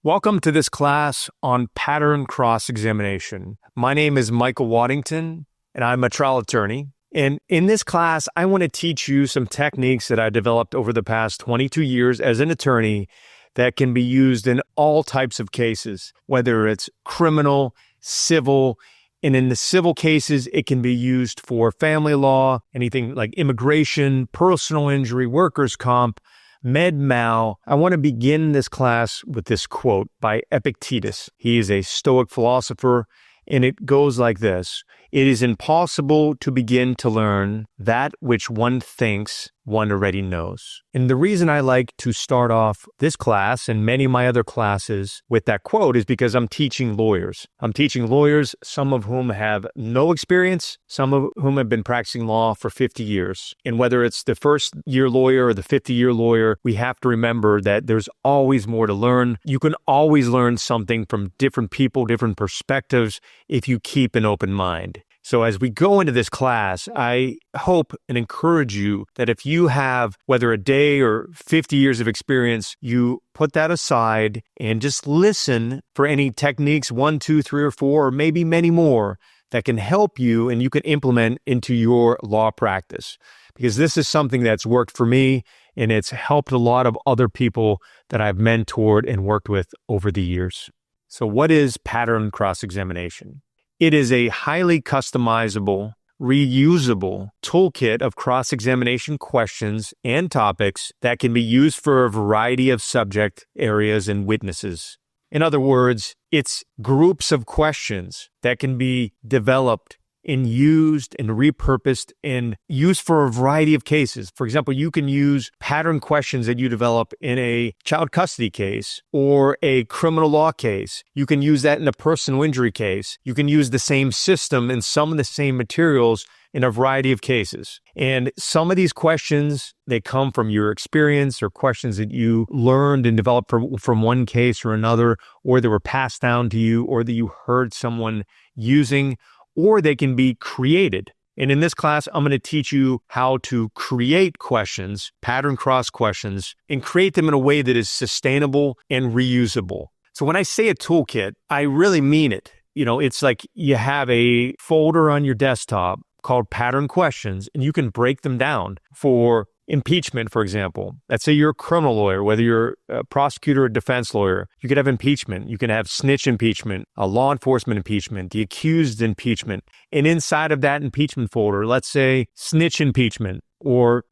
Welcome to this class on pattern cross-examination. My name is Michael Waddington, and I'm a trial attorney. And in this class, I want to teach you some techniques that I developed over the past 22 years as an attorney that can be used in all types of cases, whether it's criminal, civil, and in the civil cases, it can be used for family law, anything like immigration, personal injury, workers' comp, med mal. I want to begin this class with this quote by Epictetus. He is a Stoic philosopher, and it goes like this: "It is impossible to begin to learn that which one thinks one already knows." And the reason I like to start off this class and many of my other classes with that quote is because I'm teaching lawyers. I'm teaching lawyers, some of whom have no experience, some of whom have been practicing law for 50 years. And whether it's the first year lawyer or the 50-year lawyer, we have to remember that there's always more to learn. You can always learn something from different people, different perspectives, if you keep an open mind. So as we go into this class, I hope and encourage you that if you have, whether a day or 50 years of experience, you put that aside and just listen for any techniques, 1, 2, 3, or 4, or maybe many more that can help you and you can implement into your law practice. Because this is something that's worked for me and it's helped a lot of other people that I've mentored and worked with over the years. So what is pattern cross-examination? It is a highly customizable, reusable toolkit of cross-examination questions and topics that can be used for a variety of subject areas and witnesses. In other words, it's groups of questions that can be developed and used and repurposed and used for a variety of cases. For example, you can use pattern questions that you develop in a child custody case or a criminal law case. You can use that in a personal injury case. You can use the same system and some of the same materials in a variety of cases. And some of these questions, they come from your experience or questions that you learned and developed from one case or another, or that were passed down to you, or that you heard someone using, or they can be created. And in this class, I'm going to teach you how to create questions, pattern cross questions, and create them in a way that is sustainable and reusable. So when I say a toolkit, I really mean it. You know, it's like you have a folder on your desktop called pattern questions, and you can break them down for impeachment, for example. Let's say you're a criminal lawyer, whether you're a prosecutor or defense lawyer, you could have impeachment. You can have snitch impeachment, a law enforcement impeachment, the accused impeachment. And inside of that impeachment folder, let's say snitch impeachment or,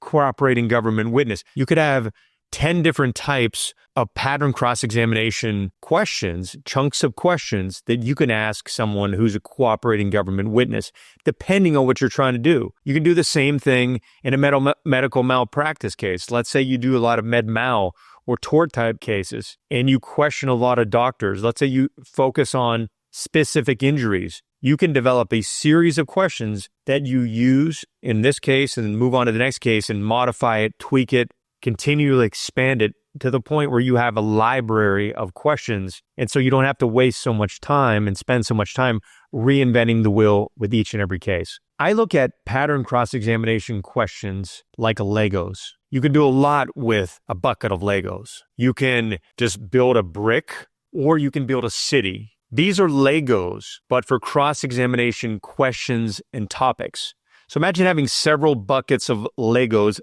cooperating government witness, you could have 10 different types of pattern cross-examination questions, chunks of questions that you can ask someone who's a cooperating government witness, depending on what you're trying to do. You can do the same thing in a medical malpractice case. Let's say you do a lot of med mal or tort type cases, and you question a lot of doctors. Let's say you focus on specific injuries. You can develop a series of questions that you use in this case and then move on to the next case and modify it, tweak it, continually expand it to the point where you have a library of questions. And so you don't have to waste so much time and spend so much time reinventing the wheel with each and every case. I look at pattern cross-examination questions like Legos. You can do a lot with a bucket of Legos. You can just build a brick or you can build a city. These are Legos, but for cross-examination questions and topics. So imagine having several buckets of Legos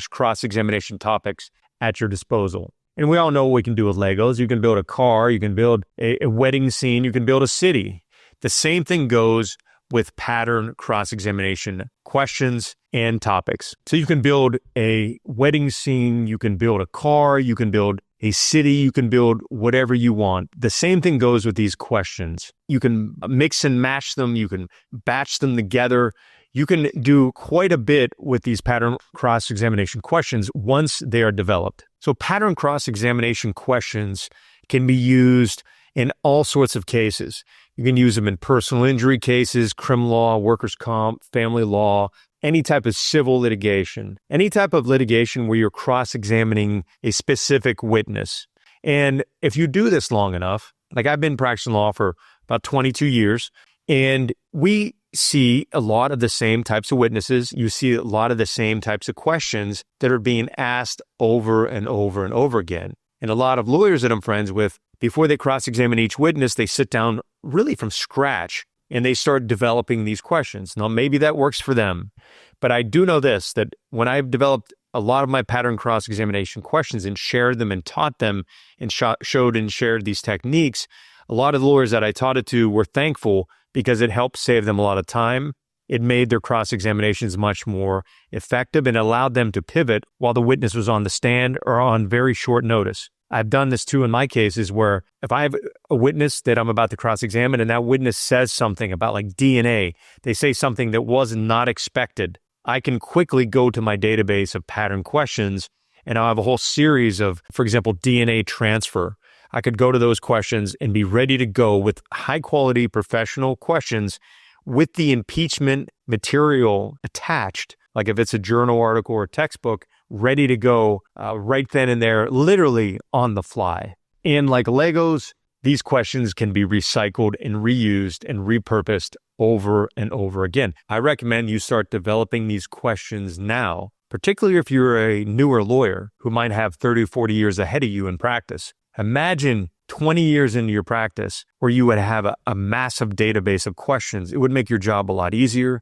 / cross-examination topics at your disposal. And we all know what we can do with Legos. You can build a car, you can build a wedding scene, you can build a city. The same thing goes with pattern cross-examination questions and topics. So you can build a wedding scene, you can build a car, you can build a city, you can build whatever you want. The same thing goes with these questions. You can mix and match them, you can batch them together. You can do quite a bit with these pattern cross-examination questions once they are developed. So pattern cross-examination questions can be used in all sorts of cases. You can use them in personal injury cases, criminal law, workers' comp, family law, any type of civil litigation, any type of litigation where you're cross-examining a specific witness. And if you do this long enough, like I've been practicing law for about 22 years, and we see a lot of the same types of witnesses. You see a lot of the same types of questions that are being asked over and over and over again. And a lot of lawyers that I'm friends with, before they cross-examine each witness, they sit down really from scratch and they start developing these questions. Now, maybe that works for them, but I do know this, that when I've developed a lot of my pattern cross-examination questions and shared them and taught them and showed and shared these techniques, a lot of the lawyers that I taught it to were thankful because it helped save them a lot of time. It made their cross-examinations much more effective and allowed them to pivot while the witness was on the stand or on very short notice. I've done this too in my cases where if I have a witness that I'm about to cross-examine and that witness says something about like DNA, they say something that was not expected, I can quickly go to my database of pattern questions and I'll have a whole series of, for example, DNA transfer. I could go to those questions and be ready to go with high-quality professional questions with the impeachment material attached, like if it's a journal article or textbook, ready to go right then and there, literally on the fly. And like Legos, these questions can be recycled and reused and repurposed over and over again. I recommend you start developing these questions now, particularly if you're a newer lawyer who might have 30 or 40 years ahead of you in practice. Imagine 20 years into your practice where you would have a massive database of questions. It would make your job a lot easier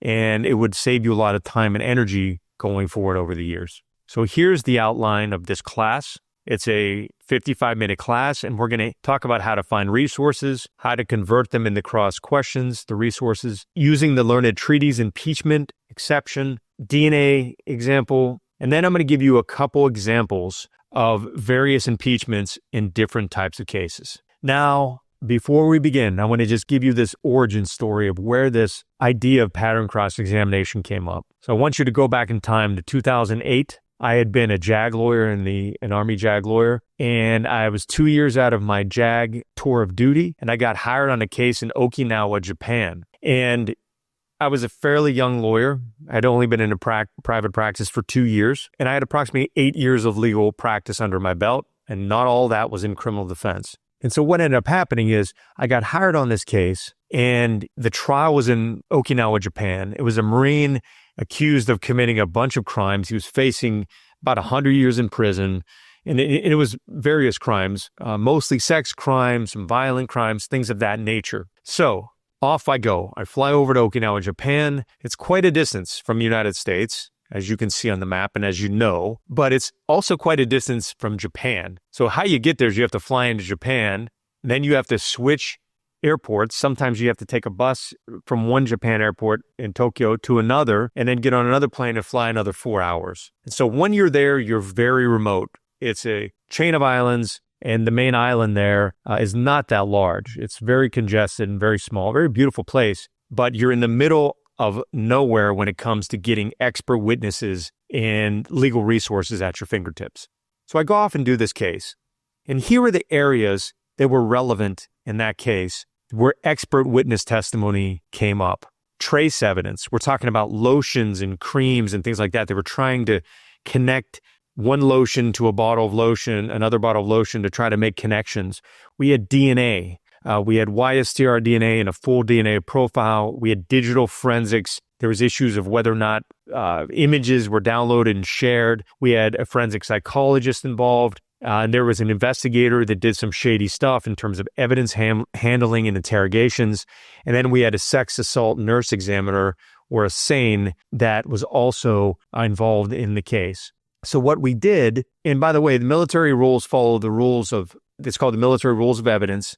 and it would save you a lot of time and energy going forward over the years. So here's the outline of this class. It's a 55-minute class, and we're going to talk about how to find resources, how to convert them into cross questions, the resources, using the learned treatise, impeachment, exception, DNA example, and then I'm going to give you a couple examples of various impeachments in different types of cases. Now, before we begin, I want to just give you this origin story of where this idea of pattern cross-examination came up. So I want you to go back in time to 2008. I had been a JAG lawyer an Army JAG lawyer, and I was 2 years out of my JAG tour of duty, and I got hired on a case in Okinawa, Japan. And I was a fairly young lawyer. I'd only been in a private practice for 2 years, and I had approximately 8 years of legal practice under my belt, and not all that was in criminal defense. And so what ended up happening is I got hired on this case, and the trial was in Okinawa, Japan. It was a Marine accused of committing a bunch of crimes. He was facing about 100 years in prison, and it was various crimes, mostly sex crimes, some violent crimes, things of that nature. So off I go. I fly over to Okinawa, Japan. It's quite a distance from the United States, as you can see on the map and as you know, but it's also quite a distance from Japan. So how you get there is you have to fly into Japan, then you have to switch airports. Sometimes you have to take a bus from one Japan airport in Tokyo to another, and then get on another plane and fly another 4 hours. And so when you're there, you're very remote. It's a chain of islands, and the main island there is not that large. It's very congested and very small, very beautiful place, but you're in the middle of nowhere when it comes to getting expert witnesses and legal resources at your fingertips. So I go off and do this case. And here are the areas that were relevant in that case where expert witness testimony came up. Trace evidence. We're talking about lotions and creams and things like that. They were trying to connect one lotion to a bottle of lotion, another bottle of lotion to try to make connections. We had DNA. We had YSTR DNA and a full DNA profile. We had digital forensics. There was issues of whether or not images were downloaded and shared. We had a forensic psychologist involved. And there was an investigator that did some shady stuff in terms of evidence handling and interrogations. And then we had a sex assault nurse examiner, or a SANE, that was also involved in the case. So what we did, and by the way, the military rules follow the rules of, it's called the military rules of evidence,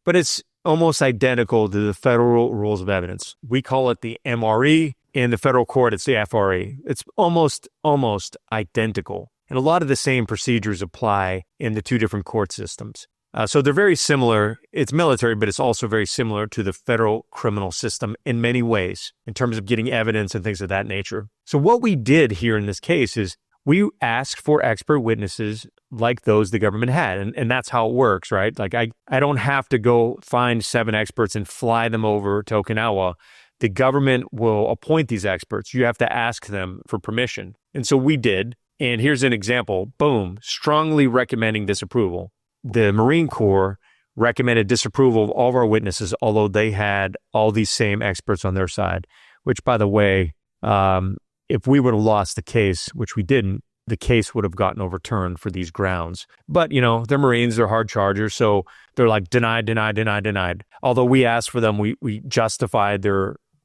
but it's almost identical to the federal rules of evidence. We call it the MRE. In the federal court, it's the FRE. It's almost identical. And a lot of the same procedures apply in the two different court systems. So they're very similar. It's military, but it's also very similar to the federal criminal system in many ways in terms of getting evidence and things of that nature. So what we did here in this case is we asked for expert witnesses like those the government had. And that's how it works, right? Like I don't have to go find 7 experts and fly them over to Okinawa. The government will appoint these experts. You have to ask them for permission. And so we did. And here's an example. Boom. Strongly recommending disapproval. The Marine Corps recommended disapproval of all of our witnesses, although they had all these same experts on their side, which, by the way, if we would have lost the case, which we didn't, the case would have gotten overturned for these grounds. But, they're Marines, they're hard chargers, so they're like denied, denied, denied, denied. Although we asked for them, we justified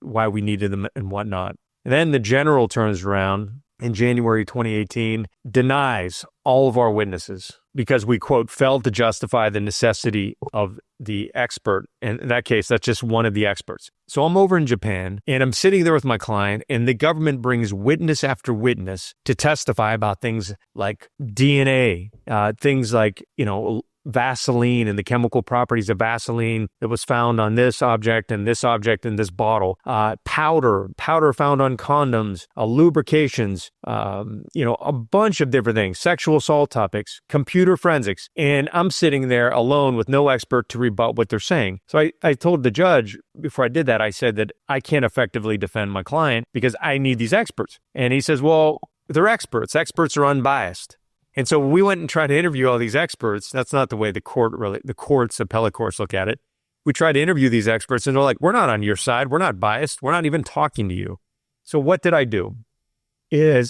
why we needed them and whatnot. And then the general turns around in January 2018, denies all of our witnesses because we, quote, failed to justify the necessity of the expert. And in that case, that's just one of the experts. So I'm over in Japan and I'm sitting there with my client, and the government brings witness after witness to testify about things like DNA, things like, Vaseline and the chemical properties of Vaseline that was found on this object and this object in this bottle, powder found on condoms, lubrications, a bunch of different things, sexual assault topics, computer forensics. And I'm sitting there alone with no expert to rebut what they're saying. So I told the judge before I did that, I said that I can't effectively defend my client because I need these experts. And he says, well, they're experts. Experts are unbiased. And so we went and tried to interview all these experts. That's not the way the appellate courts look at it. We tried to interview these experts and they're like, we're not on your side. We're not biased. We're not even talking to you. So what did I do?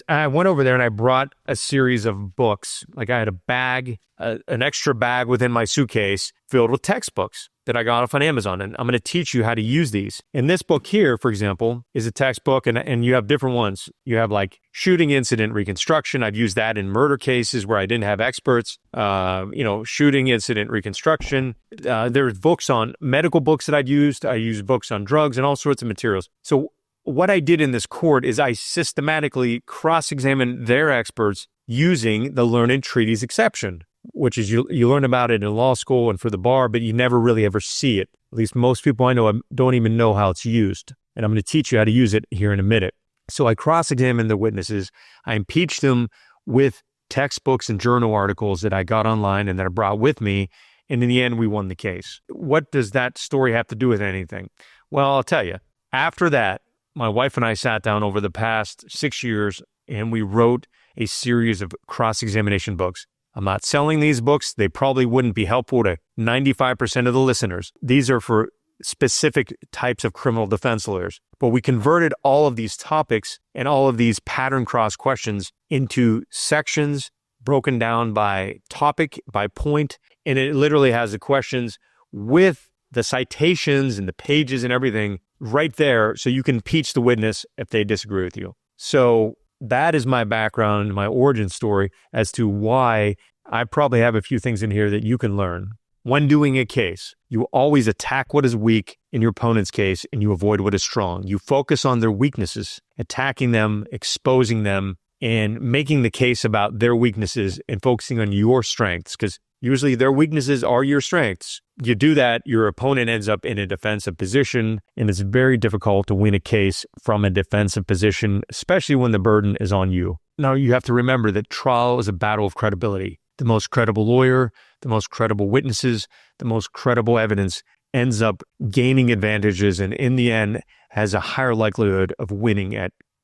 I went over there and I brought a series of books. Like I had a bag, an extra bag within my suitcase filled with textbooks that I got off on Amazon. And I'm going to teach you how to use these. And this book here, for example, is a textbook, and you have different ones. You have like shooting incident reconstruction. I've used that in murder cases where I didn't have experts. Shooting incident reconstruction. There's books on medical books that I'd used. I used books on drugs and all sorts of materials. So what I did in this court is I systematically cross-examined their experts using the learned treatise exception, which is you learn about it in law school and for the bar, but you never really ever see it. At least most people I know don't even know how it's used. And I'm going to teach you how to use it here in a minute. So I cross-examined the witnesses. I impeached them with textbooks and journal articles that I got online and that I brought with me. And in the end, we won the case. What does that story have to do with anything? Well, I'll tell you. After that, my wife and I sat down over the past 6 years and we wrote a series of cross-examination books. I'm not selling these books. They probably wouldn't be helpful to 95% of the listeners. These are for specific types of criminal defense lawyers. But we converted all of these topics and all of these pattern cross questions into sections broken down by topic, by point. And it literally has the questions with the citations and the pages and everything right there, so you can impeach the witness if they disagree with you. So that is my background, my origin story as to why I probably have a few things in here that you can learn. When doing a case, you always attack what is weak in your opponent's case and you avoid what is strong. You focus on their weaknesses, attacking them, exposing them, and making the case about their weaknesses and focusing on your strengths, because usually their weaknesses are your strengths. You do that, your opponent ends up in a defensive position, and it's very difficult to win a case from a defensive position, especially when the burden is on you. Now, you have to remember that trial is a battle of credibility. The most credible lawyer, the most credible witnesses, the most credible evidence ends up gaining advantages and in the end has a higher likelihood of winning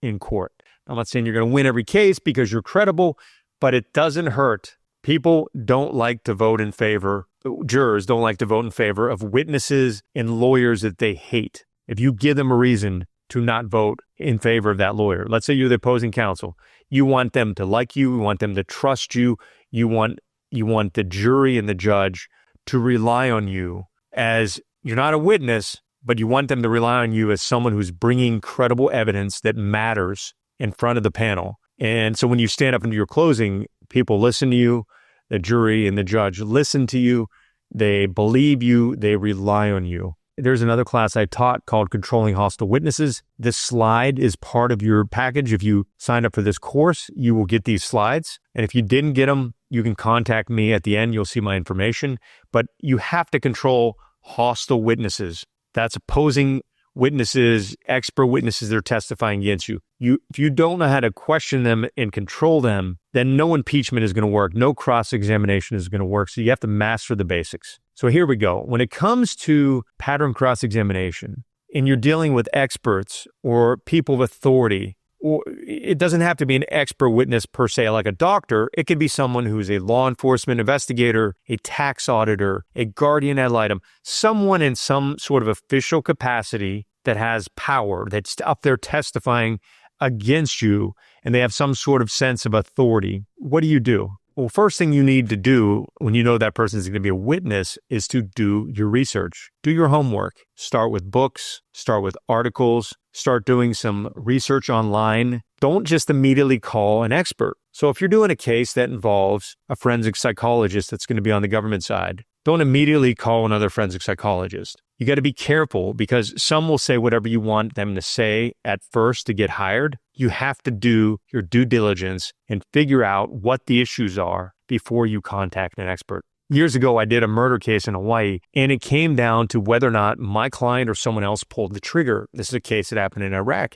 in court. I'm not saying you're going to win every case because you're credible, but it doesn't hurt. People don't like to vote in favor, jurors don't like to vote in favor of witnesses and lawyers that they hate. If you give them a reason to not vote in favor of that lawyer, let's say you're the opposing counsel, you want them to like you want them to trust you, you want the jury and the judge to rely on you as you're not a witness, but you want them to rely on you as someone who's bringing credible evidence that matters in front of the panel. And so when you stand up into your closing, people listen to you, the jury and the judge listen to you, they believe you, they rely on you. There's another class I taught called Controlling Hostile Witnesses. This slide is part of your package. If you sign up for this course, you will get these slides. And if you didn't get them, you can contact me at the end. You'll see my information. But you have to control hostile witnesses. That's opposing witnesses, expert witnesses that are testifying against you. If you don't know how to question them and control them, then no impeachment is going to work. No cross-examination is going to work. So you have to master the basics. So here we go. When it comes to pattern cross-examination and you're dealing with experts or people of authority, or it doesn't have to be an expert witness per se, like a doctor. It could be someone who's a law enforcement investigator, a tax auditor, a guardian ad litem, someone in some sort of official capacity that has power, that's up there testifying against you and they have some sort of sense of authority, what do? Well, first thing you need to do when you know that person is going to be a witness is to do your research. Do your homework. Start with books, start with articles, start doing some research online. Don't just immediately call an expert. So if you're doing a case that involves a forensic psychologist that's going to be on the government side, don't immediately call another forensic psychologist. You got to be careful because some will say whatever you want them to say at first to get hired. You have to do your due diligence and figure out what the issues are before you contact an expert. Years ago, I did a murder case in Hawaii, and it came down to whether or not my client or someone else pulled the trigger. This is a case that happened in Iraq.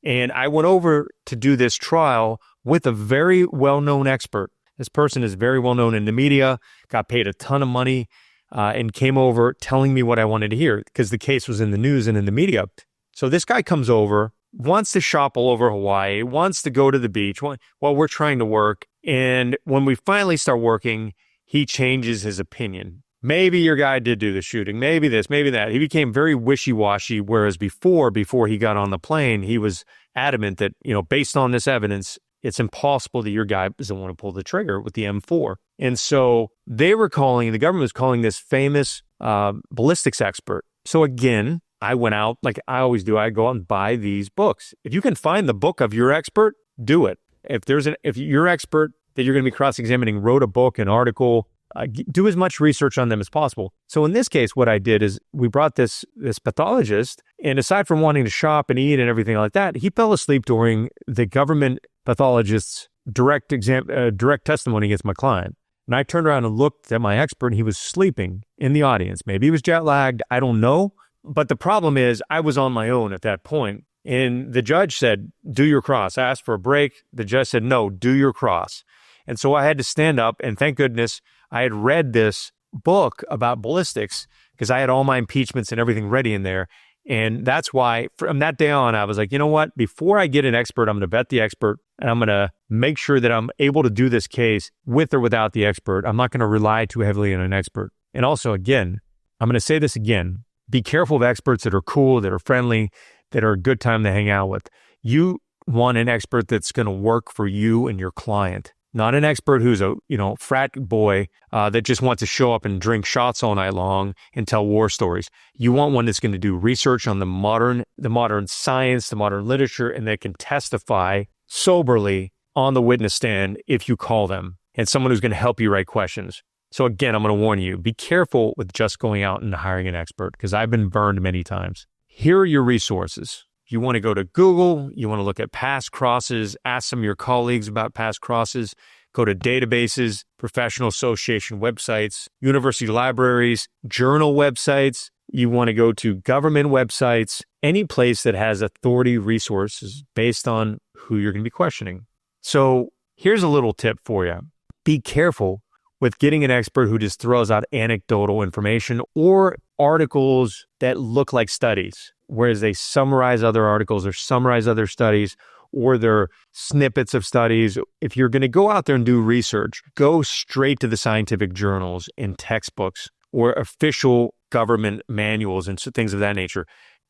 And I went over to do this trial with a very well-known expert. This person is very well-known in the media, got paid a ton of money, and came over telling me what I wanted to hear because the case was in the news and in the media. So this guy comes over, wants to shop all over Hawaii, wants to go to the beach while we're trying to work. And when we finally start working, he changes his opinion. Maybe your guy did do the shooting, maybe this, maybe that. He became very wishy-washy, whereas before he got on the plane, he was adamant that, based on this evidence, it's impossible that your guy doesn't want to pull the trigger with the M4. And so the government was calling this famous ballistics expert. So again, I went out like I always do. I go out and buy these books. If you can find the book of your expert, do it. If your expert that you're going to be cross-examining wrote a book, an article, do as much research on them as possible. So in this case, what I did is we brought this pathologist, and aside from wanting to shop and eat and everything like that, he fell asleep during the government pathologist's direct testimony against my client. And I turned around and looked at my expert, and he was sleeping in the audience. Maybe he was jet lagged. I don't know. But the problem is I was on my own at that point. And the judge said, do your cross. I asked for a break. The judge said, no, do your cross. And so I had to stand up, and thank goodness I had read this book about ballistics because I had all my impeachments and everything ready in there. And that's why from that day on, I was like, you know what? Before I get an expert, I'm going to vet the expert, and I'm going to make sure that I'm able to do this case with or without the expert. I'm not going to rely too heavily on an expert. And also, again, I'm going to say this again, be careful of experts that are cool, that are friendly, that are a good time to hang out with. You want an expert that's going to work for you and your client. Not an expert who's a, frat boy that just wants to show up and drink shots all night long and tell war stories. You want one that's going to do research on the modern science, the modern literature, and that can testify soberly on the witness stand if you call them, and someone who's going to help you write questions. So again, I'm going to warn you, be careful with just going out and hiring an expert because I've been burned many times. Here are your resources. You want to go to Google, you want to look at past crosses, ask some of your colleagues about past crosses, go to databases, professional association websites, university libraries, journal websites. You want to go to government websites, any place that has authority resources based on who you're going to be questioning. So here's a little tip for you. Be careful with getting an expert who just throws out anecdotal information or articles that look like studies, whereas they summarize other articles or summarize other studies, or they're snippets of studies. If you're going to go out there and do research, go straight to the scientific journals and textbooks or official government manuals and things of that nature.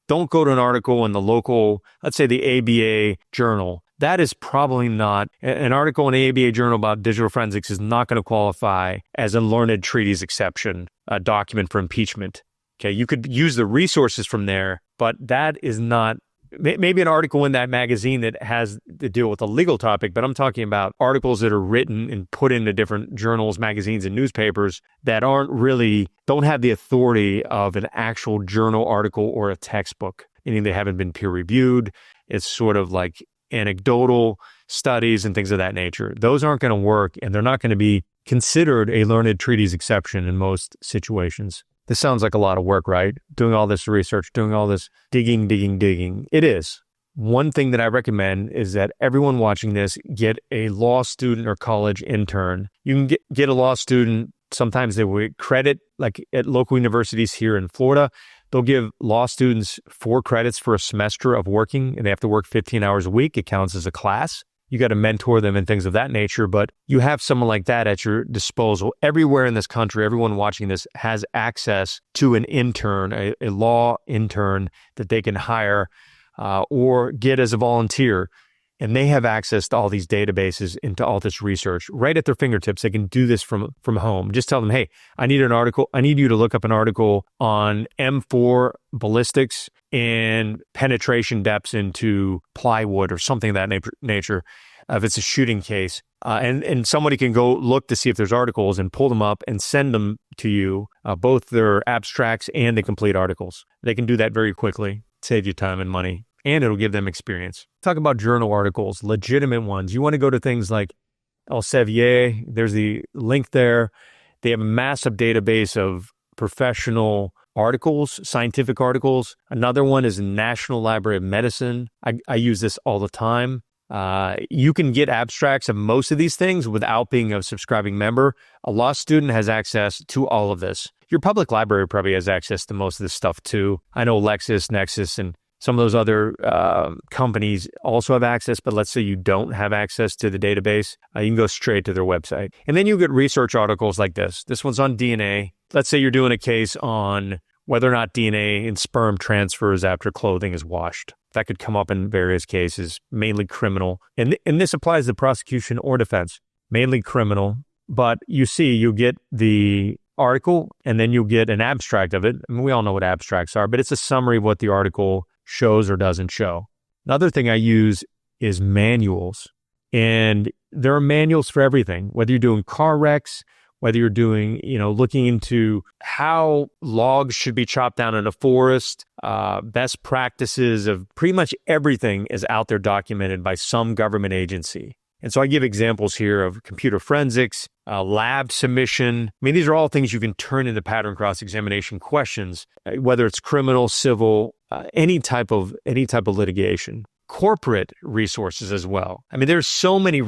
Don't go to an article in the local, let's say the ABA journal. That is probably not, an article in the ABA journal about digital forensics is not going to qualify as a learned treatise exception, a document for impeachment. Okay, you could use the resources from there, but that is not, maybe an article in that magazine that has to deal with a legal topic, but I'm talking about articles that are written and put into different journals, magazines, and newspapers that don't have the authority of an actual journal article or a textbook, meaning they haven't been peer reviewed. It's sort of like anecdotal studies and things of that nature. Those aren't going to work, and they're not going to be considered a learned treatise exception in most situations. This sounds like a lot of work, right? Doing all this research, doing all this digging. It is. One thing that I recommend is that everyone watching this get a law student or college intern. You can get a law student. Sometimes they will get credit, like at local universities here in Florida. They'll give law students 4 credits for a semester of working, and they have to work 15 hours a week. It counts as a class. You got to mentor them and things of that nature, but you have someone like that at your disposal. Everywhere in this country, everyone watching this has access to an intern, a law intern that they can hire or get as a volunteer. and they have access to all these databases into all this research right at their fingertips. They can do this from home. Just tell them, hey, I need an article. I need you to look up an article on M4 ballistics and penetration depths into plywood or something of that nature. If it's a shooting case. And somebody can go look to see if there's articles and pull them up and send them to you, both their abstracts and the complete articles. They can do that very quickly, save you time and money, and it'll give them experience. Talk about journal articles, legitimate ones. You want to go to things like Elsevier. There's the link there. They have a massive database of professional articles, scientific articles. Another one is National Library of Medicine. I use this all the time. You can get abstracts of most of these things without being a subscribing member. A law student has access to all of this. Your public library probably has access to most of this stuff too. I know LexisNexis and some of those other companies also have access, but let's say you don't have access to the database, you can go straight to their website. And then you get research articles like this. This one's on DNA. Let's say you're doing a case on whether or not DNA in sperm transfers after clothing is washed. That could come up in various cases, mainly criminal. And this applies to prosecution or defense, mainly criminal. But you get the article and then you get an abstract of it. I mean, we all know what abstracts are, but it's a summary of what the article shows or doesn't show. Another thing I use is manuals. And there are manuals for everything, whether you're doing car wrecks, whether you're doing, looking into how logs should be chopped down in a forest, best practices of pretty much everything is out there documented by some government agency. And so I give examples here of computer forensics, lab submission. I mean, these are all things you can turn into pattern cross-examination questions, whether it's criminal, civil, any type of litigation. Corporate resources as well. I mean, there's so many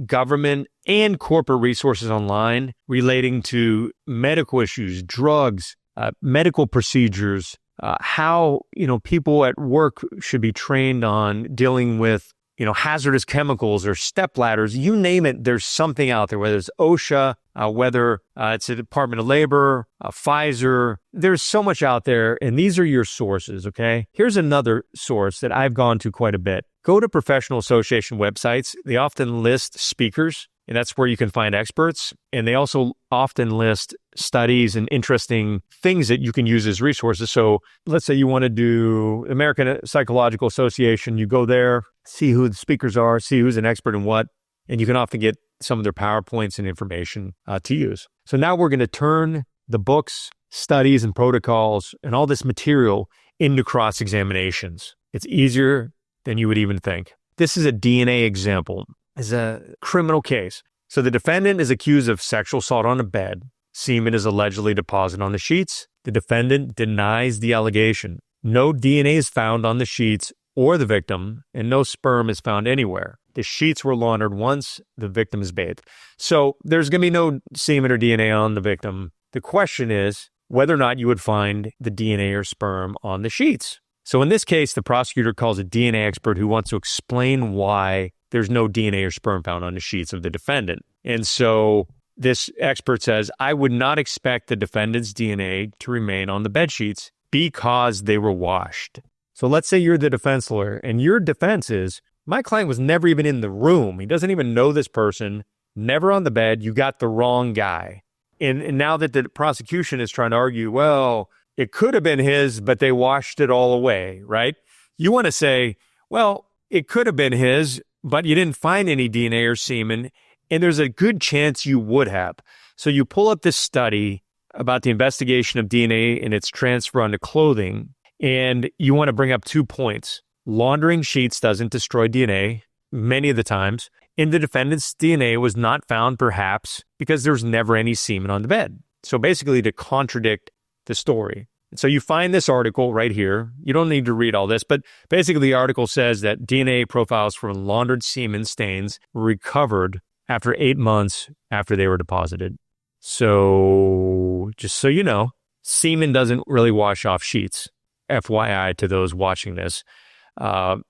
government and corporate resources online relating to medical issues, drugs, medical procedures, how, people at work should be trained on dealing with, hazardous chemicals or step ladders, you name it, there's something out there, whether it's OSHA, whether it's the Department of Labor, Pfizer, there's so much out there, and these are your sources, okay? Here's another source that I've gone to quite a bit. Go to professional association websites. They often list speakers, and that's where you can find experts, and they also often list studies and interesting things that you can use as resources. So let's say you want to do American Psychological Association, you go there, see who the speakers are, see who's an expert in what, and you can often get some of their PowerPoints and information to use. So now we're going to turn the books, studies, and protocols and all this material into cross-examinations. It's easier than you would even think. This is a DNA example. It's a criminal case. So the defendant is accused of sexual assault on a bed. Semen is allegedly deposited on the sheets. The defendant denies the allegation. No DNA is found on the sheets or the victim, and no sperm is found anywhere. The sheets were laundered once the victim is bathed. So there's going to be no semen or DNA on the victim. The question is whether or not you would find the DNA or sperm on the sheets. So in this case, the prosecutor calls a DNA expert who wants to explain why there's no DNA or sperm found on the sheets of the defendant. And so this expert says, I would not expect the defendant's DNA to remain on the bed sheets because they were washed. So let's say you're the defense lawyer and your defense is, my client was never even in the room. He doesn't even know this person, never on the bed. You got the wrong guy. And now that the prosecution is trying to argue, well, it could have been his, but they washed it all away, right? You want to say, well, it could have been his, but you didn't find any DNA or semen, and there's a good chance you would have. So you pull up this study about the investigation of DNA and its transfer onto clothing, and you want to bring up 2 points. Laundering sheets doesn't destroy DNA many of the times, and the defendant's DNA was not found perhaps because there's never any semen on the bed. So basically to contradict the story. And so you find this article right here. You don't need to read all this, but basically the article says that DNA profiles from laundered semen stains were recovered after 8 months after they were deposited. So just so you know, semen doesn't really wash off sheets. FYI to those watching this.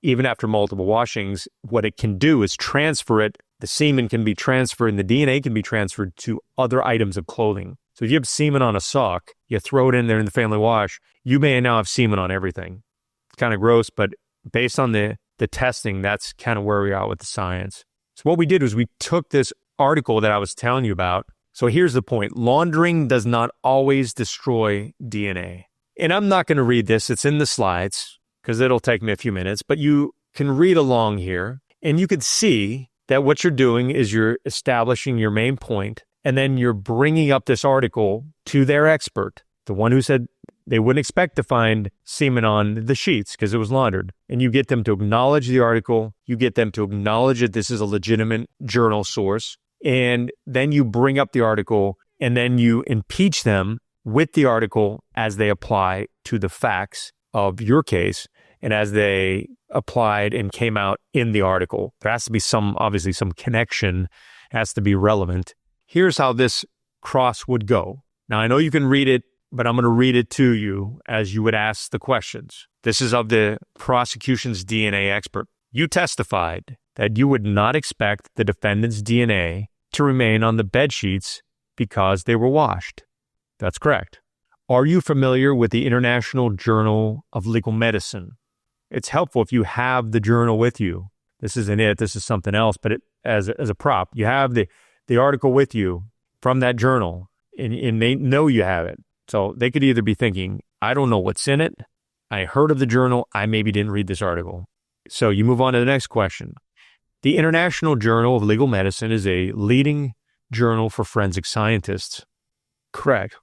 Even after multiple washings, what it can do is transfer it. The semen can be transferred and the DNA can be transferred to other items of clothing. So if you have semen on a sock, you throw it in there in the family wash, you may now have semen on everything. It's kind of gross, but based on the the testing, that's kind of where we are with the science. So what we did was we took this article that I was telling you about. So here's the point. Laundering does not always destroy DNA. And I'm not going to read this. It's in the slides because it'll take me a few minutes, but you can read along here and you can see that what you're doing is you're establishing your main point, and then you're bringing up this article to their expert, the one who said they wouldn't expect to find semen on the sheets because it was laundered. And you get them to acknowledge the article. You get them to acknowledge that this is a legitimate journal source. And then you bring up the article, and then you impeach them with the article as they apply to the facts of your case and as they applied and came out in the article. There has to be obviously some connection, has to be relevant. Here's how this cross would go. Now, I know you can read it, but I'm going to read it to you as you would ask the questions. This is of the prosecution's DNA expert. You testified that you would not expect the defendant's DNA to remain on the bed sheets because they were washed. That's correct. Are you familiar with the International Journal of Legal Medicine? It's helpful if you have the journal with you. This isn't it. This is something else, but as a prop, you have the article with you from that journal, and they know you have it. So they could either be thinking, I don't know what's in it. I heard of the journal. I maybe didn't read this article. So you move on to the next question. The International Journal of Legal Medicine is a leading journal for forensic scientists. Correct.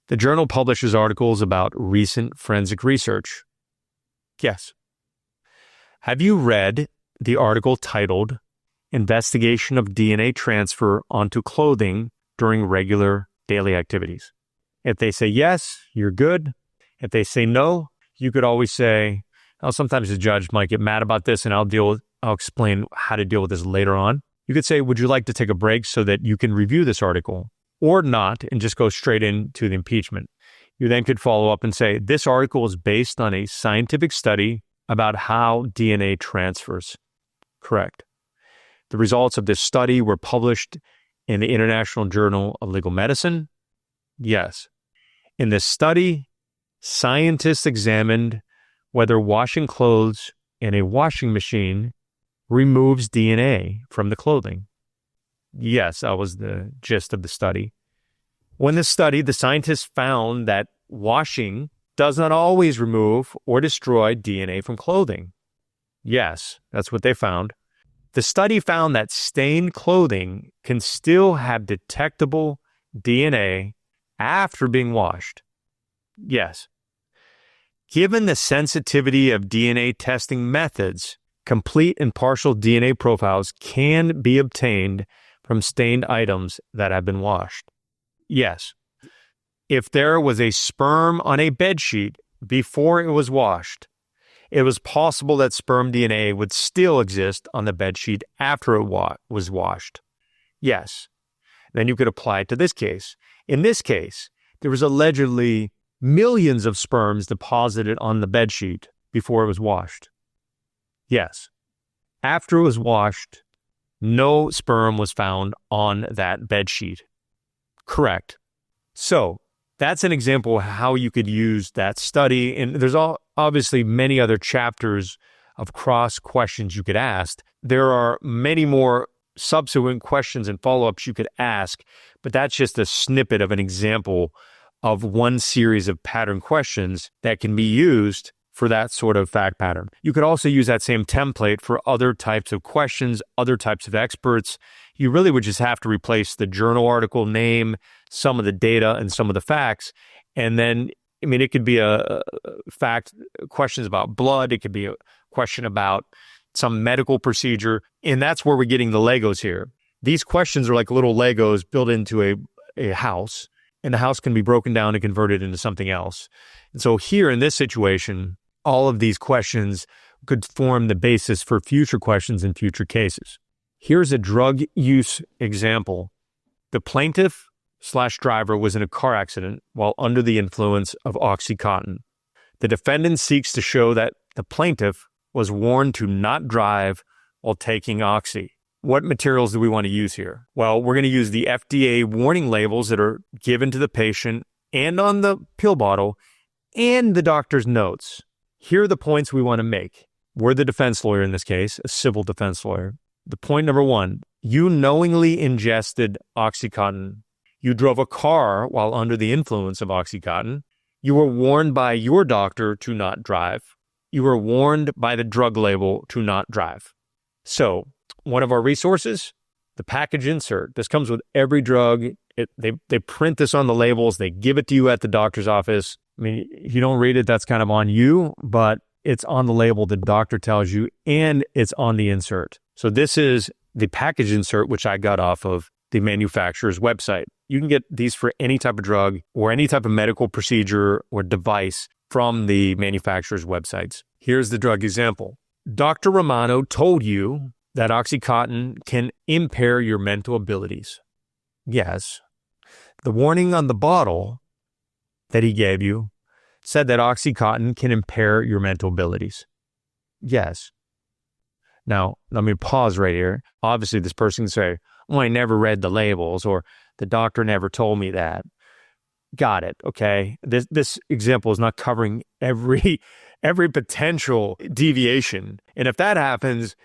The journal publishes articles about recent forensic research. Yes. Have you read the article titled Investigation of DNA Transfer onto Clothing During Regular Daily Activities? If they say yes, you're good. If they say no, you could always say, oh, sometimes the judge might get mad about this, and I'll explain how to deal with this later on. You could say, would you like to take a break so that you can review this article? Or not, and just go straight into the impeachment. You then could follow up and say, this article is based on a scientific study about how DNA transfers. Correct. The results of this study were published in the International Journal of Legal Medicine. Yes. In this study, scientists examined whether washing clothes in a washing machine removes DNA from the clothing. Yes, that was the gist of the study. When the study, the scientists found that washing does not always remove or destroy DNA from clothing. Yes, that's what they found. The study found that stained clothing can still have detectable DNA after being washed. Yes. Given the sensitivity of DNA testing methods, complete and partial DNA profiles can be obtained from stained items that have been washed. Yes. If there was a sperm on a bedsheet before it was washed, it was possible that sperm DNA would still exist on the bedsheet after it was washed. Yes. Then you could apply it to this case. In this case, there was allegedly millions of sperms deposited on the bedsheet before it was washed. Yes. After it was washed, no sperm was found on that bedsheet. Correct. So that's an example of how you could use that study. And there's obviously many other chapters of cross questions you could ask. There are many more subsequent questions and follow-ups you could ask, but that's just a snippet of an example of one series of pattern questions that can be used for that sort of fact pattern. You could also use that same template for other types of questions, other types of experts. You really would just have to replace the journal article name, some of the data, and some of the facts. And then, it could be a fact, questions about blood. It could be a question about some medical procedure. And that's where we're getting the Legos here. These questions are like little Legos built into a house, and the house can be broken down and converted into something else. And so here in this situation, all of these questions could form the basis for future questions in future cases. Here's a drug use example. The plaintiff/driver was in a car accident while under the influence of OxyContin. The defendant seeks to show that the plaintiff was warned to not drive while taking Oxy. What materials do we want to use here? Well, we're going to use the FDA warning labels that are given to the patient and on the pill bottle and the doctor's notes. Here are the points we want to make. we're the defense lawyer in this case, a civil defense lawyer. The point number one, you knowingly ingested OxyContin. You drove a car while under the influence of OxyContin. You were warned by your doctor to not drive. You were warned by the drug label to not drive. So one of our resources, the package insert. This comes with every drug. They print this on the labels. They give it to you at the doctor's office. I mean, if you don't read it, that's kind of on you, but it's on the label. The doctor tells you, and it's on the insert. So this is the package insert, which I got off of the manufacturer's website. You can get these for any type of drug or any type of medical procedure or device from the manufacturer's websites. Here's the drug example. Dr. Romano told you that OxyContin can impair your mental abilities. Yes. The warning on the bottle that he gave you said that OxyContin can impair your mental abilities. Yes. Now, let me pause right here. Obviously, this person can say, I never read the labels, or the doctor never told me that. Got it. Okay. This example is not covering every potential deviation. And if that happens,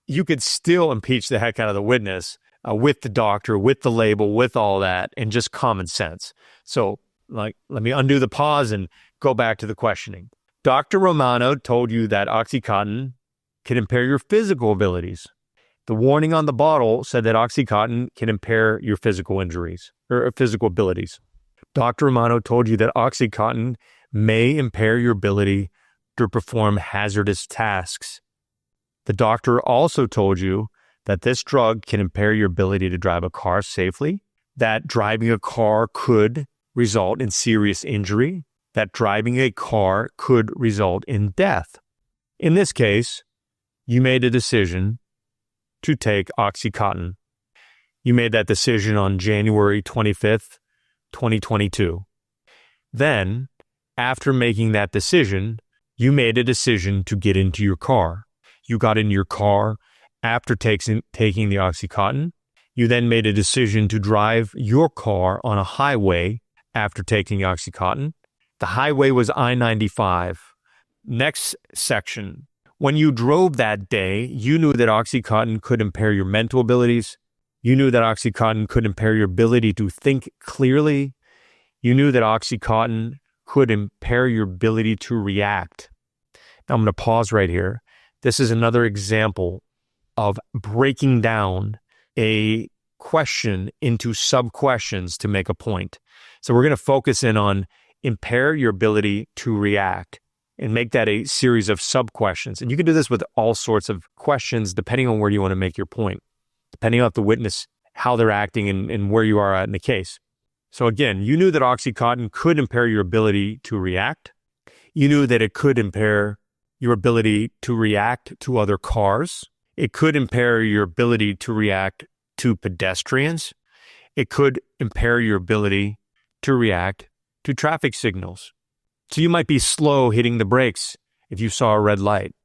you could still impeach the heck out of the witness with the doctor, with the label, with all that, and just common sense. So, let me undo the pause and go back to the questioning. Dr. Romano told you that OxyContin can impair your physical abilities. The warning on the bottle said that OxyContin can impair your physical injuries or physical abilities. Dr. Romano told you that OxyContin may impair your ability to perform hazardous tasks. The doctor also told you that this drug can impair your ability to drive a car safely, that driving a car could result in serious injury, that driving a car could result in death. In this case, you made a decision to take OxyContin. You made that decision on January 25th, 2022. Then, after making that decision, you made a decision to get into your car. You got in your car after taking the OxyContin. You then made a decision to drive your car on a highway after taking OxyContin. The highway was I-95. Next section. When you drove that day, you knew that OxyContin could impair your mental abilities. You knew that OxyContin could impair your ability to think clearly. You knew that OxyContin could impair your ability to react. Now I'm going to pause right here. This is another example of breaking down a question into sub-questions to make a point. So we're going to focus in on impair your ability to react and make that a series of sub-questions. And you can do this with all sorts of questions depending on where you want to make your point, depending on the witness, how they're acting and where you are at in the case. So again, you knew that OxyContin could impair your ability to react. You knew that it could impair your ability to react to other cars. It could impair your ability to react to pedestrians. It could impair your ability to react to traffic signals. So you might be slow hitting the brakes if you saw a red light.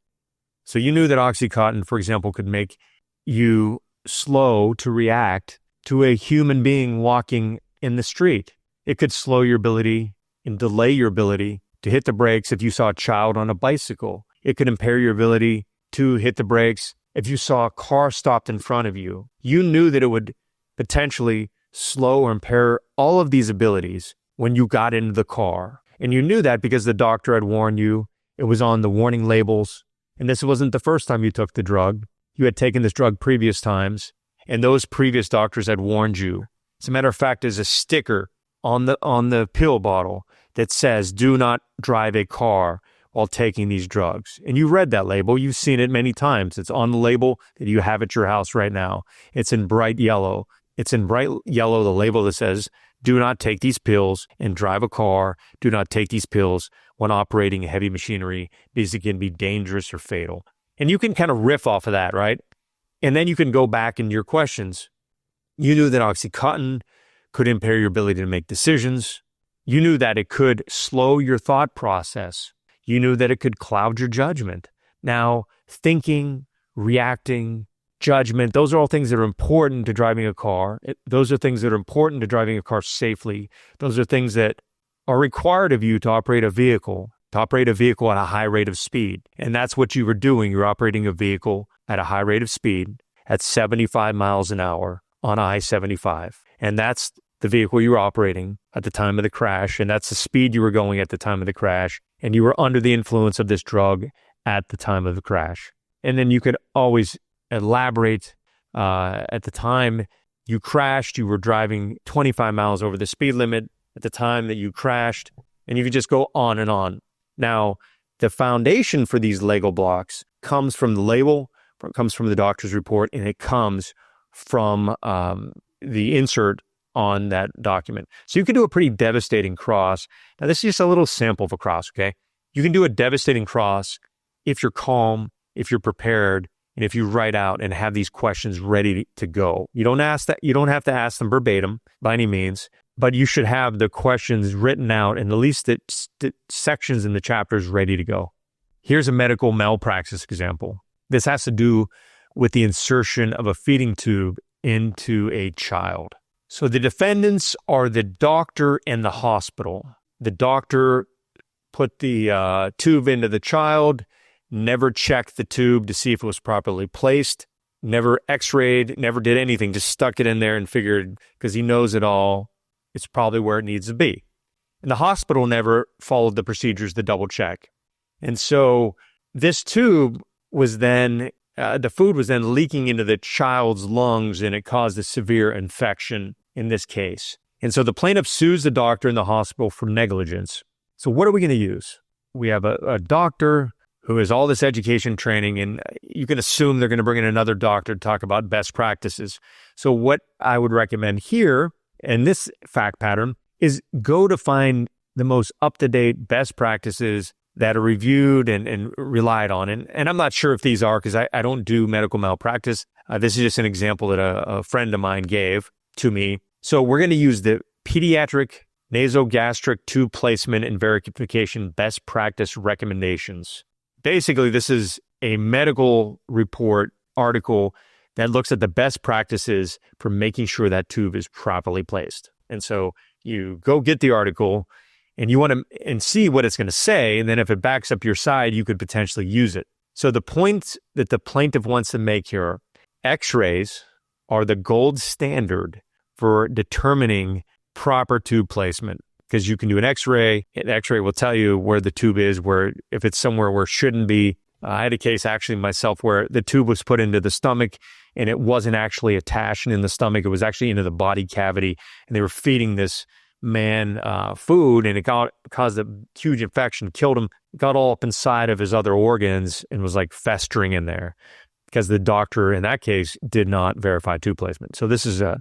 So you knew that OxyContin, for example, could make you slow to react to a human being walking in the street. It could slow your ability and delay your ability to hit the brakes if you saw a child on a bicycle. It could impair your ability to hit the brakes if you saw a car stopped in front of you. You knew that it would potentially slow or impair all of these abilities when you got into the car. And you knew that because the doctor had warned you. It was on the warning labels. And this wasn't the first time you took the drug. You had taken this drug previous times, and those previous doctors had warned you. As a matter of fact, there's a sticker on the pill bottle that says, do not drive a car while taking these drugs. And you read that label. You've seen it many times. It's on the label that you have at your house right now. It's in bright yellow. It's in bright yellow, the label that says, do not take these pills and drive a car. Do not take these pills when operating heavy machinery because it can be dangerous or fatal. And you can kind of riff off of that, right? And then you can go back in your questions. You knew that OxyContin could impair your ability to make decisions. You knew that it could slow your thought process. You knew that it could cloud your judgment. Now, thinking, reacting, judgment, those are all things that are important to driving a car. Those are things that are important to driving a car safely. Those are things that are required of you to operate a vehicle. to operate a vehicle at a high rate of speed. And that's what you were doing. You're operating a vehicle at a high rate of speed at 75 miles an hour on I-75. And that's the vehicle you were operating at the time of the crash. And that's the speed you were going at the time of the crash. And you were under the influence of this drug at the time of the crash. And then you could always elaborate. At the time you crashed, you were driving 25 miles over the speed limit at the time that you crashed. And you could just go on and on. Now, the foundation for these Lego blocks comes from the label, comes from the doctor's report, and it comes from the insert on that document. So you can do a pretty devastating cross. Now, this is just a little sample of a cross, okay? You can do a devastating cross if you're calm, if you're prepared, and if you write out and have these questions ready to go. You don't have to ask them verbatim by any means, but you should have the questions written out and at least the sections in the chapters ready to go. Here's a medical malpractice example. This has to do with the insertion of a feeding tube into a child. So the defendants are the doctor and the hospital. The doctor put the tube into the child, never checked the tube to see if it was properly placed, never x-rayed, never did anything, just stuck it in there and figured, because he knows it all, it's probably where it needs to be. And the hospital never followed the procedures to double check. And so this tube was then, the food was then leaking into the child's lungs, and it caused a severe infection in this case. And so the plaintiff sues the doctor and the hospital for negligence. So what are we going to use? We have a doctor who has all this education training, and you can assume they're going to bring in another doctor to talk about best practices. So what I would recommend here, in this fact pattern, is go to find the most up-to-date best practices that are reviewed and relied on. And I'm not sure if these are, because I don't do medical malpractice. This is just an example that a friend of mine gave to me. So we're going to use the Pediatric Nasogastric Tube Placement and Verification Best Practice Recommendations. Basically, this is a medical report article that looks at the best practices for making sure that tube is properly placed. And so you go get the article and you want to and see what it's going to say. And then if it backs up your side, you could potentially use it. So the points that the plaintiff wants to make here, x-rays are the gold standard for determining proper tube placement, because you can do an x-ray. An x-ray will tell you where the tube is, where if it's somewhere where it shouldn't be. I had a case actually myself where the tube was put into the stomach and it wasn't actually attached in the stomach. It was actually into the body cavity, and they were feeding this man food, and it caused a huge infection, killed him, got all up inside of his other organs and was like festering in there because the doctor in that case did not verify tube placement. So this is a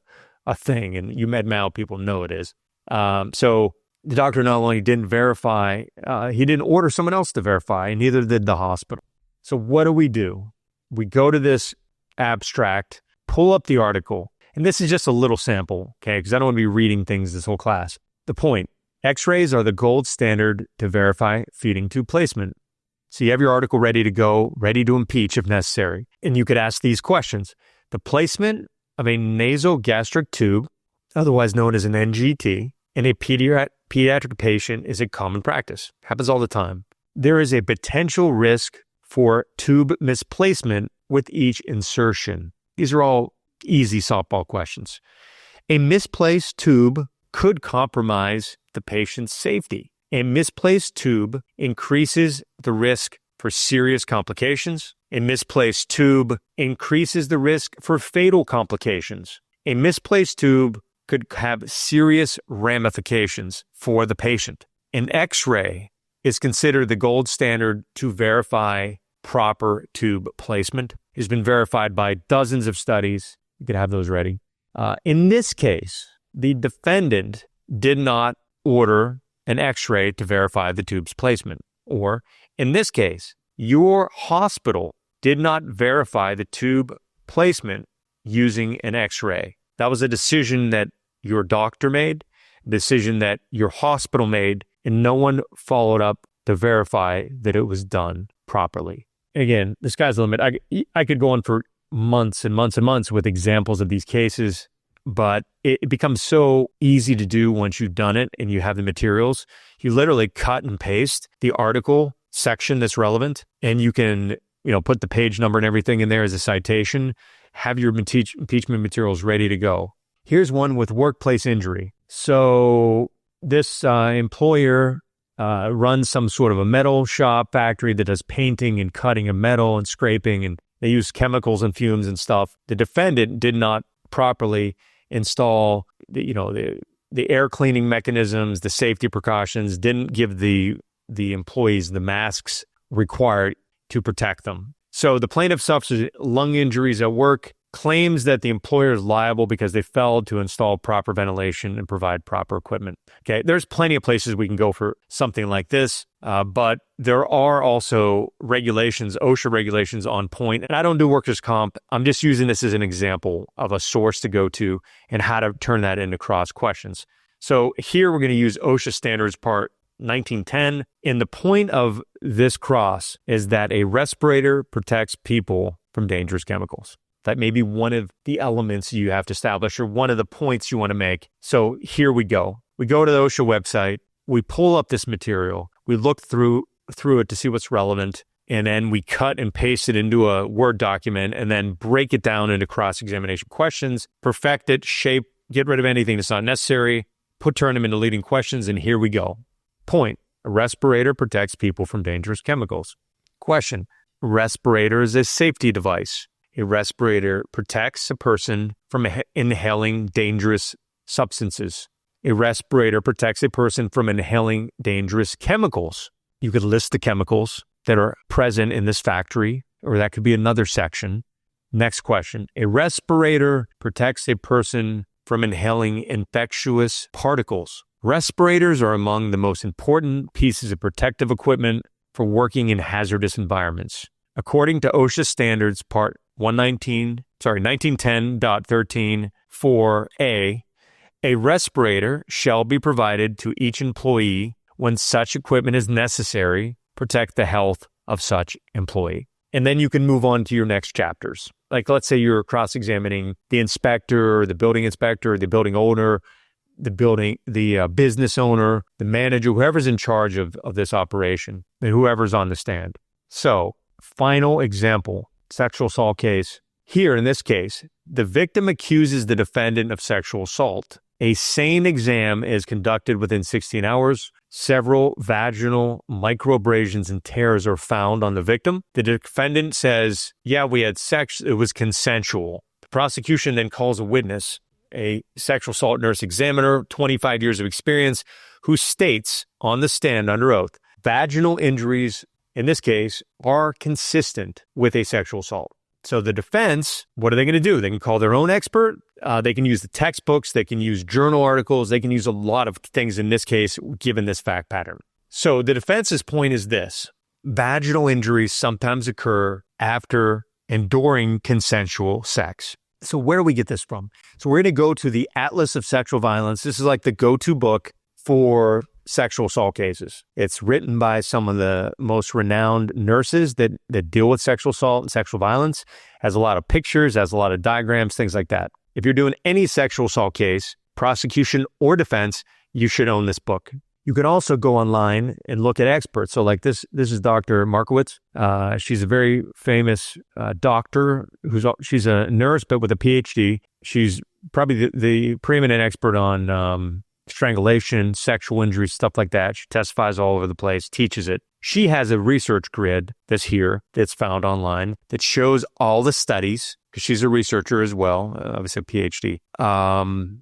thing, and you med mal people know it is. So the doctor not only didn't verify, he didn't order someone else to verify, and neither did the hospital. So what do? We go to this abstract, pull up the article, and this is just a little sample, okay, because I don't want to be reading things this whole class. The point, x-rays are the gold standard to verify feeding tube placement. So you have your article ready to go, ready to impeach if necessary, and you could ask these questions. The placement of a nasogastric tube, otherwise known as an NGT, in a pediatric patient is a common practice. Happens all the time. There is a potential risk for tube misplacement with each insertion. These are all easy softball questions. A misplaced tube could compromise the patient's safety. A misplaced tube increases the risk for serious complications. A misplaced tube increases the risk for fatal complications. A misplaced tube could have serious ramifications for the patient. An X-ray is considered the gold standard to verify proper tube placement. It's been verified by dozens of studies. You could have those ready. In this case, the defendant did not order an X-ray to verify the tube's placement. Or, in this case, your hospital did not verify the tube placement using an X-ray. That was a decision that your doctor made, a decision that your hospital made, and no one followed up to verify that it was done properly. Again, the sky's the limit. I could go on for months and months and months with examples of these cases. but it becomes so easy to do once you've done it and you have the materials. You literally cut and paste the article section that's relevant, and you can, put the page number and everything in there as a citation, have your impeachment materials ready to go. Here's one with workplace injury. So this employer runs some sort of a metal shop factory that does painting and cutting of metal and scraping, and they use chemicals and fumes and stuff. The defendant did not properly install the air cleaning mechanisms, the safety precautions, didn't give the employees the masks required to protect them. So the plaintiff suffers lung injuries at work, claims that the employer is liable because they failed to install proper ventilation and provide proper equipment. Okay, there's plenty of places we can go for something like this, but there are also regulations, OSHA regulations on point. And I don't do workers' comp. I'm just using this as an example of a source to go to and how to turn that into cross questions. So here we're going to use OSHA standards part 1910. And the point of this cross is that a respirator protects people from dangerous chemicals. That may be one of the elements you have to establish or one of the points you want to make. So here we go. We go to the OSHA website. We pull up this material. We look through it to see what's relevant. And then we cut and paste it into a Word document and then break it down into cross-examination questions, perfect it, shape, get rid of anything that's not necessary, turn them into leading questions. And here we go. Point: a respirator protects people from dangerous chemicals. Question: respirator is a safety device. A respirator protects a person from inhaling dangerous substances. A respirator protects a person from inhaling dangerous chemicals. You could list the chemicals that are present in this factory, or that could be another section. Next question. A respirator protects a person from inhaling infectious particles. Respirators are among the most important pieces of protective equipment for working in hazardous environments. According to OSHA standards, part 1910.13.4a, a respirator shall be provided to each employee when such equipment is necessary to protect the health of such employee. And then you can move on to your next chapters. Like, let's say you're cross-examining the inspector, the building inspector, the building owner, the business owner, the manager, whoever's in charge of this operation, and whoever's on the stand. So, final example. Sexual assault case. Here, in this case, the victim accuses the defendant of sexual assault. A sane exam is conducted within 16 hours. Several vaginal microabrasions and tears are found on the victim. The defendant says, yeah, we had sex. It was consensual. The prosecution then calls a witness, a sexual assault nurse examiner, 25 years of experience, who states on the stand under oath, vaginal injuries in this case, are consistent with a sexual assault. So the defense, what are they going to do? They can call their own expert. They can use the textbooks. They can use journal articles. They can use a lot of things in this case, given this fact pattern. So the defense's point is this: vaginal injuries sometimes occur after and during consensual sex. So where do we get this from? So we're going to go to the Atlas of Sexual Violence. This is like the go-to book for sexual assault cases. It's written by some of the most renowned nurses that deal with sexual assault and sexual violence. Has a lot of pictures, has a lot of diagrams, things like that. If you're doing any sexual assault case, prosecution or defense, you should own this book. You can also go online and look at experts. So like this is Dr. Markowitz. She's a very famous doctor. She's a nurse, but with a PhD. She's probably the preeminent expert on strangulation, sexual injuries, stuff like that. She testifies all over the place, teaches it. She has a research grid that's found online that shows all the studies, because she's a researcher as well, obviously a PhD,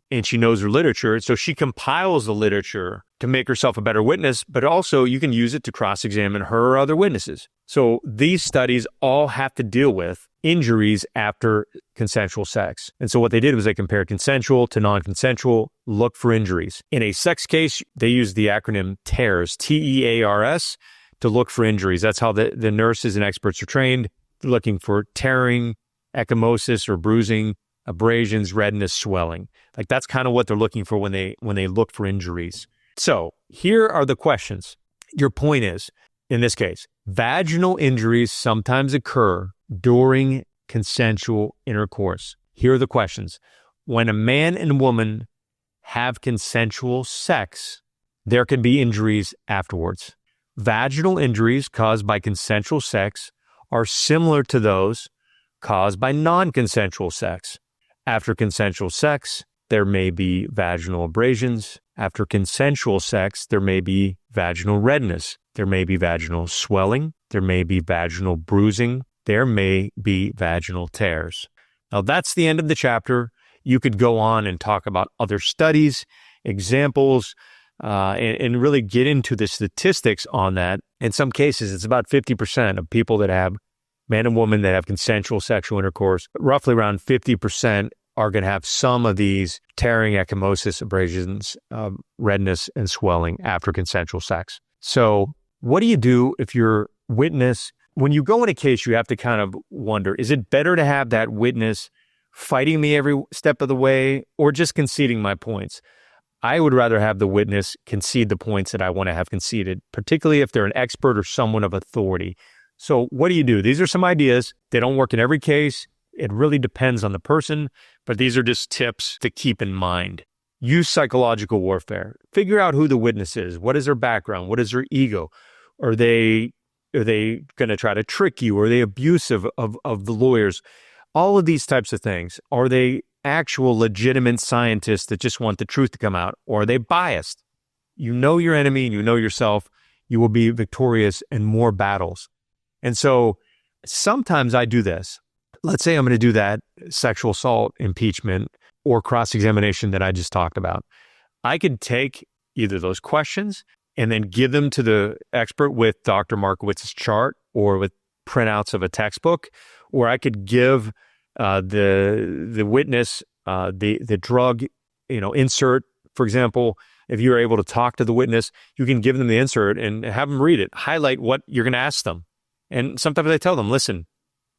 and she knows her literature. So she compiles the literature to make herself a better witness, but also you can use it to cross-examine her or other witnesses. So these studies all have to deal with injuries after consensual sex. And so what they did was they compared consensual to non-consensual, look for injuries. In a sex case, they use the acronym TEARS, T-E-A-R-S, to look for injuries. That's how the nurses and experts are trained. They're looking for tearing, ecchymosis or bruising, abrasions, redness, swelling. Like that's kind of what they're looking for when they look for injuries. So here are the questions. Your point is, in this case, vaginal injuries sometimes occur during consensual intercourse. Here are the questions. when a man and woman have consensual sex, there can be injuries afterwards. Vaginal injuries caused by consensual sex are similar to those caused by non-consensual sex. After consensual sex, there may be vaginal abrasions. After consensual sex, there may be vaginal redness. There may be vaginal swelling. There may be vaginal bruising. There may be vaginal tears. Now, that's the end of the chapter. You could go on and talk about other studies, examples, and really get into the statistics on that. In some cases, it's about 50% of people that have, man and woman that have consensual sexual intercourse, roughly around 50% are going to have some of these tearing, ecchymosis, abrasions, redness, and swelling after consensual sex. So what do you do if your witness, when you go in a case, you have to kind of wonder, is it better to have that witness fighting me every step of the way or just conceding my points? I would rather have the witness concede the points that I want to have conceded, particularly if they're an expert or someone of authority. So what do? These are some ideas. They don't work in every case. It really depends on the person, but these are just tips to keep in mind. Use psychological warfare. Figure out who the witness is. What is their background? What is their ego? Are they going to try to trick you? Are they abusive of the lawyers? All of these types of things. Are they actual legitimate scientists that just want the truth to come out? Or are they biased? You know your enemy and you know yourself. You will be victorious in more battles. And so sometimes I do this. Let's say I'm going to do that sexual assault, impeachment, or cross-examination that I just talked about. I could take either those questions and then give them to the expert with Dr. Markowitz's chart or with printouts of a textbook, or I could give the witness the drug insert. For example, if you're able to talk to the witness, you can give them the insert and have them read it, highlight what you're going to ask them. And sometimes I tell them, listen,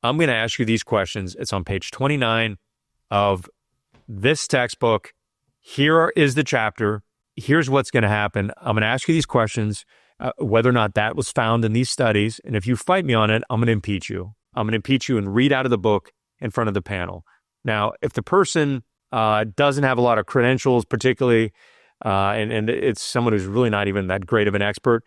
I'm going to ask you these questions. It's on page 29 of this textbook. Here is the chapter. Here's what's going to happen. I'm going to ask you these questions, whether or not that was found in these studies. And if you fight me on it, I'm going to impeach you. I'm going to impeach you and read out of the book in front of the panel. Now, if the person doesn't have a lot of credentials, particularly, and it's someone who's really not even that great of an expert,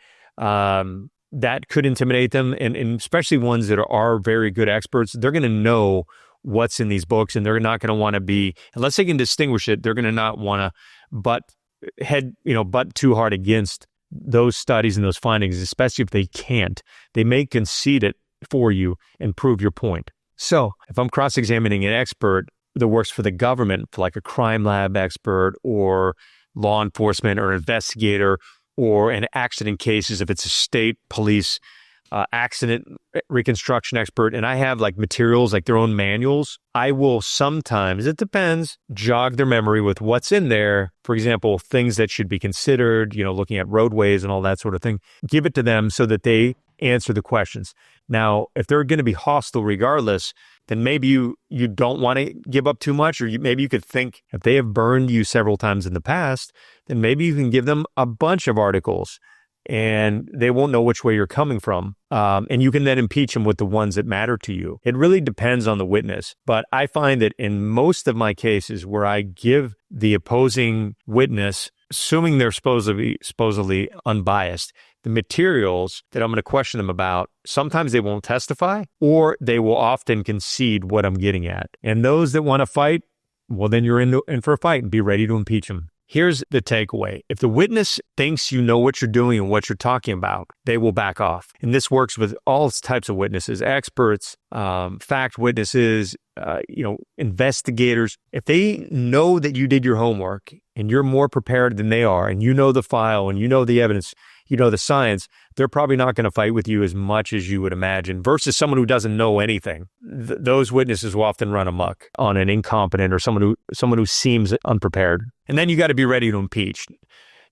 that could intimidate them. And especially ones that are very good experts, they're going to know what's in these books, and they're not going to want to be, unless they can distinguish it, they're going to not want to butt too hard against those studies and those findings, especially if they can't. They may concede it for you and prove your point. So if I'm cross-examining an expert that works for the government, for like a crime lab expert or law enforcement or investigator, or in accident cases, if it's a state police accident reconstruction expert, and I have like materials, like their own manuals, I will sometimes, it depends, jog their memory with what's in there. For example, things that should be considered, looking at roadways and all that sort of thing. Give it to them so that they answer the questions. Now, if they're going to be hostile regardless, then maybe you don't want to give up too much, or maybe you could think if they have burned you several times in the past, then maybe you can give them a bunch of articles and they won't know which way you're coming from. And you can then impeach them with the ones that matter to you. It really depends on the witness. But I find that in most of my cases where I give the opposing witness, assuming they're supposedly unbiased, the materials that I'm going to question them about, sometimes they won't testify, or they will often concede what I'm getting at. And those that want to fight, well, then you're in for a fight and be ready to impeach them. Here's the takeaway. If the witness thinks you know what you're doing and what you're talking about, they will back off. And this works with all types of witnesses, experts, fact witnesses, investigators. If they know that you did your homework and you're more prepared than they are, and you know the file and you know the evidence, you know the science, they're probably not going to fight with you as much as you would imagine versus someone who doesn't know anything. Those witnesses will often run amok on an incompetent or someone who seems unprepared. And then you got to be ready to impeach.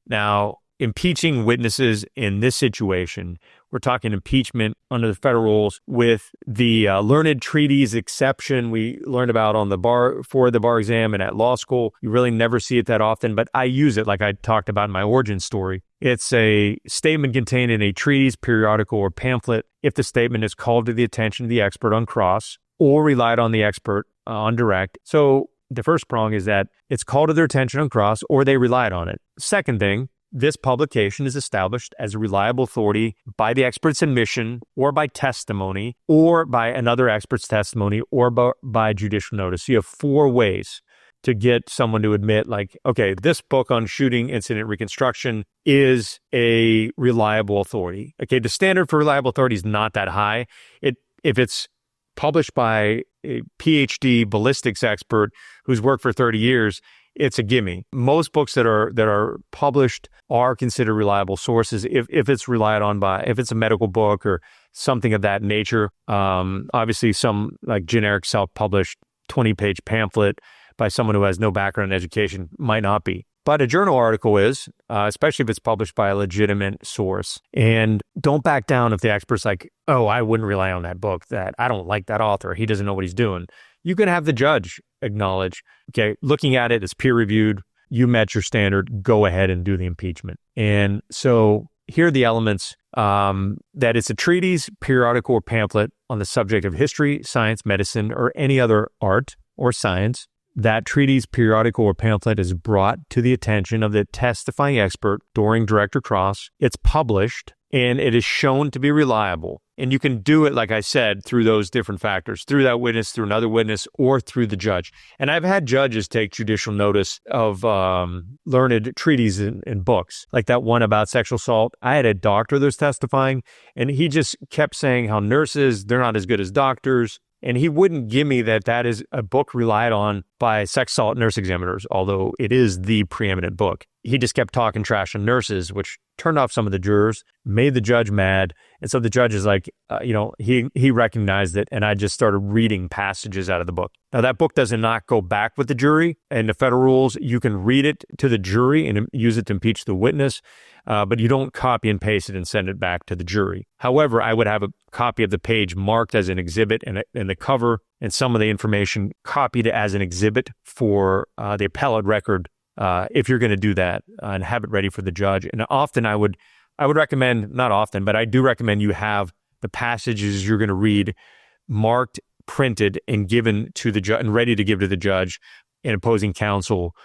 Now, impeaching witnesses in this situation, we're talking impeachment under the federal rules with the learned treaties exception we learned about on the bar for the bar exam and at law school. You really never see it that often, but I use it like I talked about in my origin story. It's a statement contained in a treatise, periodical, or pamphlet if the statement is called to the attention of the expert on cross or relied on the expert on direct. So the first prong is that it's called to their attention on cross or they relied on it. Second thing, this publication is established as a reliable authority by the expert's admission or by testimony or by another expert's testimony or by judicial notice. So you have 4 ways to get someone to admit, like, okay, this book on shooting incident reconstruction is a reliable authority. Okay, the standard for reliable authority is not that high. If it's published by a PhD ballistics expert who's worked for 30 years, it's a gimme. Most books that are published are considered reliable sources if it's relied on by, if it's a medical book or something of that nature. Obviously, some like generic self-published 20-page pamphlet by someone who has no background in education might not be. But a journal article is, especially if it's published by a legitimate source. And don't back down if the expert's like, oh, I wouldn't rely on that book, that I don't like that author, he doesn't know what he's doing. You can have the judge acknowledge, okay, looking at it, it's peer-reviewed, you met your standard, go ahead and do the impeachment. And so here are the elements, that it's a treatise, periodical, or pamphlet on the subject of history, science, medicine, or any other art or science. That treatise, periodical, or pamphlet is brought to the attention of the testifying expert during direct or cross. It's published, and it is shown to be reliable. And you can do it, like I said, through those different factors, through that witness, through another witness, or through the judge. And I've had judges take judicial notice of learned treatises in books, like that one about sexual assault. I had a doctor that was testifying, and he just kept saying how nurses, they're not as good as doctors. And he wouldn't give me that is a book relied on by sex assault nurse examiners, although it is the preeminent book. He just kept talking trash on nurses, which turned off some of the jurors, made the judge mad. And so the judge is like, he recognized it. And I just started reading passages out of the book. Now, that book does not go back with the jury. In the federal rules, you can read it to the jury and use it to impeach the witness, but you don't copy and paste it and send it back to the jury. However, I would have a copy of the page marked as an exhibit and the cover and some of the information copied as an exhibit for the appellate record if you're going to do that, and have it ready for the judge. And often I would recommend, not often, but I do recommend you have the passages you're going to read marked, printed, and given to the judge and ready to give to the judge and opposing counsel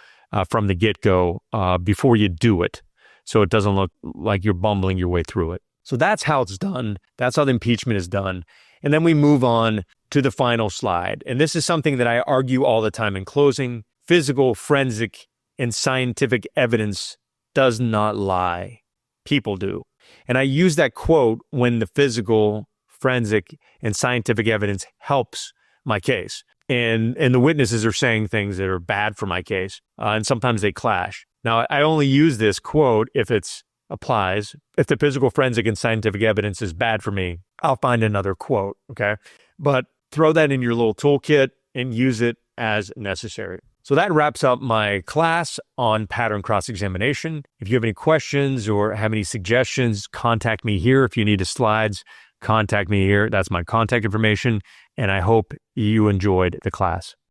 from the get-go before you do it, so it doesn't look like you're bumbling your way through it. So that's how it's done. That's how the impeachment is done. And then we move on to the final slide. And this is something that I argue all the time in closing. Physical, forensic, and scientific evidence does not lie. People do. And I use that quote when the physical, forensic, and scientific evidence helps my case. And the witnesses are saying things that are bad for my case. And sometimes they clash. Now, I only use this quote if it applies. If the physical, forensic, and scientific evidence is bad for me, I'll find another quote, okay? But throw that in your little toolkit and use it as necessary. So that wraps up my class on pattern cross-examination. If you have any questions or have any suggestions, contact me here. If you need the slides, contact me here. That's my contact information. And I hope you enjoyed the class.